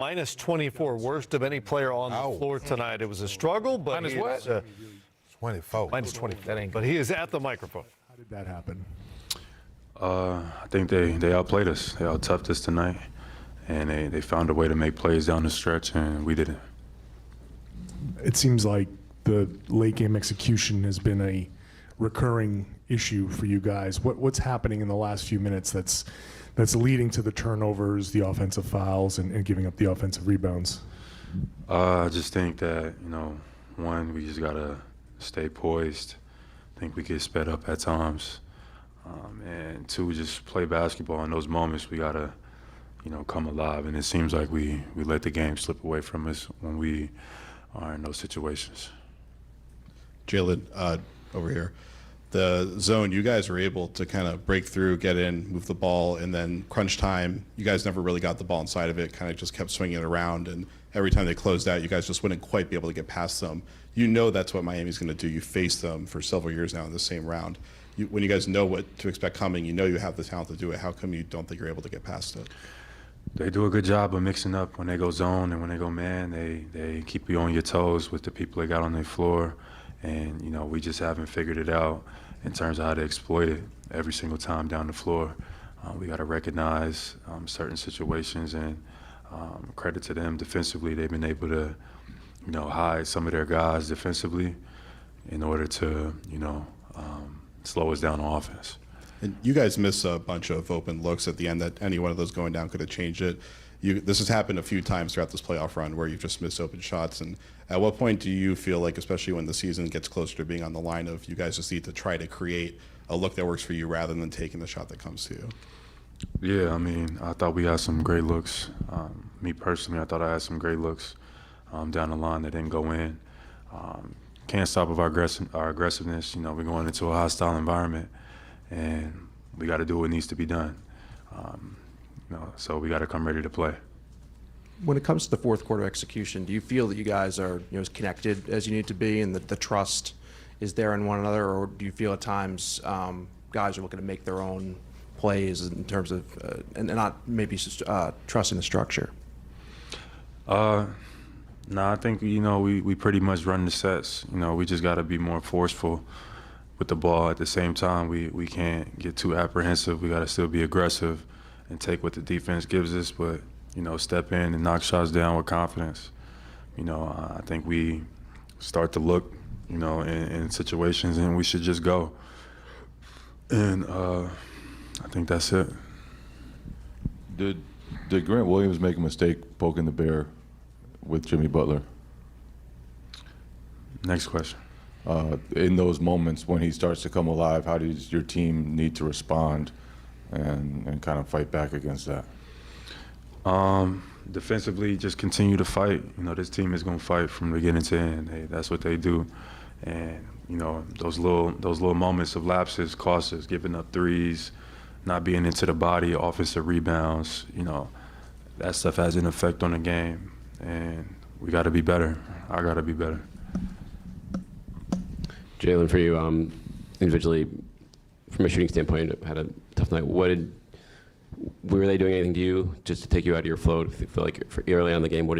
Minus 24, worst of any player on the floor tonight. It was a struggle, but minus what? 24. Minus 24. That ain't. But he is at the microphone. How did that happen? I think they outplayed us. They out-toughed us tonight, and they found a way to make plays down the stretch, and we didn't. It seems like the late game execution has been a recurring issue for you guys. What's happening in the last few minutes that's leading to the turnovers, the offensive fouls, and giving up the offensive rebounds? I just think that, one, we just got to stay poised. I think we get sped up at times. And two, just play basketball. In those moments, we got to, come alive. And it seems like we let the game slip away from us when we are in those situations. Jaylen, over here. The zone, you guys were able to kind of break through, get in, move the ball, and then crunch time, you guys never really got the ball inside of it, kind of just kept swinging it around, and every time they closed out, you guys just wouldn't quite be able to get past them. You know that's what Miami's going to do. You faced them for several years now in the same round. When you guys know what to expect coming, you know you have the talent to do it. How come you don't think you're able to get past it? They do a good job of mixing up when they go zone and when they go man. They keep you on your toes with the people they got on their floor. And, we just haven't figured it out in terms of how to exploit it every single time down the floor. We got to recognize certain situations, and credit to them defensively. They've been able to, hide some of their guys defensively in order to, slow us down on offense. And you guys miss a bunch of open looks at the end that any one of those going down could have changed it. This has happened a few times throughout this playoff run where you've just missed open shots. And at what point do you feel like, especially when the season gets closer to being on the line, of you guys just need to try to create a look that works for you rather than taking the shot that comes to you? Yeah, I thought we had some great looks. Me personally, I thought I had some great looks down the line that didn't go in. Can't stop with our aggressiveness. We're going into a hostile environment, and we got to do what needs to be done. So we got to come ready to play. When it comes to the fourth quarter execution, do you feel that you guys are as connected as you need to be, and that the trust is there in one another, or do you feel at times guys are looking to make their own plays in terms of and not maybe trusting the structure? No, I think we pretty much run the sets. We just got to be more forceful with the ball. At the same time, we can't get too apprehensive. We got to still be aggressive and take what the defense gives us, but step in and knock shots down with confidence. I think we start to look, in situations, and we should just go. And I think that's it. Did Grant Williams make a mistake poking the bear with Jimmy Butler? Next question. In those moments when he starts to come alive, how does your team need to respond and kind of fight back against that? Defensively, just continue to fight. This team is going to fight from beginning to end. That's what they do. And, those little moments of lapses cost us, giving up threes, not being into the body, offensive rebounds. That stuff has an effect on the game. And we got to be better. I got to be better. Jaylen, for you, individually, from a shooting standpoint, had a tough night. Were they doing anything to you just to take you out of your flow? Do you feel like early on in the game, how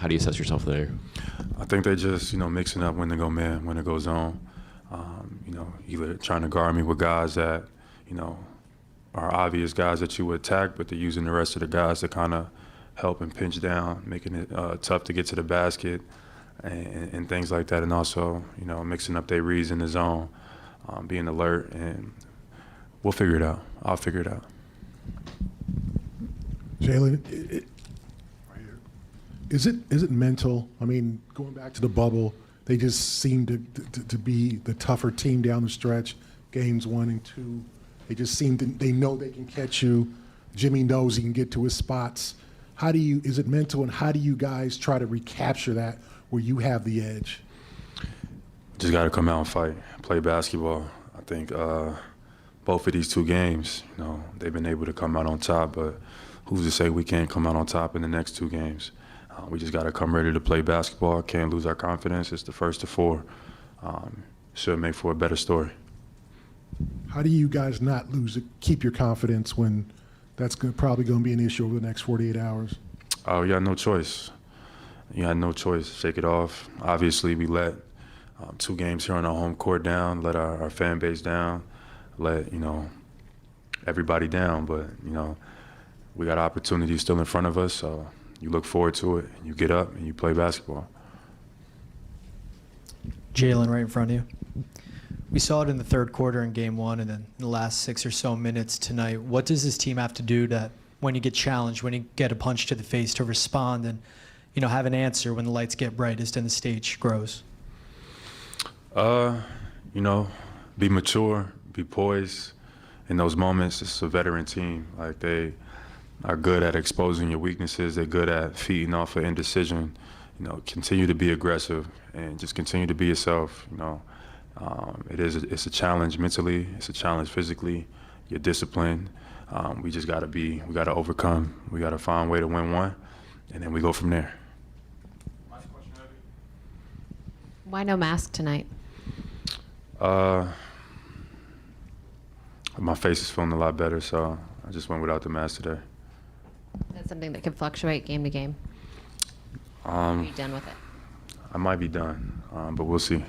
do you assess yourself there? I think they just, mixing up when to go man, when to go zone. Either trying to guard me with guys that, are obvious guys that you would attack, but they're using the rest of the guys to kind of help and pinch down, making it tough to get to the basket and things like that. And also, mixing up their reads in the zone, being alert, and we'll figure it out. I'll figure it out. Jaylen, is it mental? Going back to the bubble, they just seem to be the tougher team down the stretch. Games 1 and 2, they just they know they can catch you. Jimmy knows he can get to his spots. Is it mental, and how do you guys try to recapture that where you have the edge? Just got to come out and fight, play basketball. I think both of these two games, they've been able to come out on top, but who's to say we can't come out on top in the next two games? We just got to come ready to play basketball. Can't lose our confidence. It's the first of 4. Should make for a better story. How do you guys not keep your confidence when that's probably going to be an issue over the next 48 hours? Oh, you had no choice. You had no choice. Shake it off. Obviously, we let 2 games here on our home court down, let our fan base down, let, everybody down. But, we got opportunities still in front of us, so you look forward to it, and you get up, and you play basketball. Jaylen, right in front of you. We saw it in the third quarter in game 1 and then in the last 6 or so minutes tonight. What does this team have to do to, when you get challenged, when you get a punch to the face, to respond and, have an answer when the lights get brightest and the stage grows? Be mature, be poised. In those moments, it's a veteran team. Like, they are good at exposing your weaknesses. They're good at feeding off of indecision. Continue to be aggressive and just continue to be yourself. It's a challenge mentally. It's a challenge physically. You're disciplined. We just got to overcome. We got to find a way to win one, and then we go from there. Why no mask tonight? My face is feeling a lot better, so I just went without the mask today. That's something that could fluctuate game to game. Are you done with it? I might be done, but we'll see.